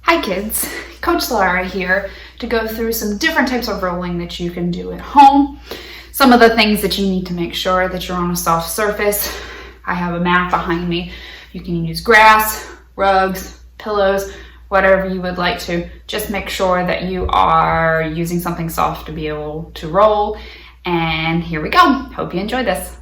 Hi kids, Coach Laura here to go through some different types of rolling that you can do at home. Some of the things that you need to make sure that you're on a soft surface. I have a mat behind me. You can use grass, rugs, pillows, whatever you would like to. Just make sure that you are using something soft to be able to roll. And here we go. Hope you enjoy this.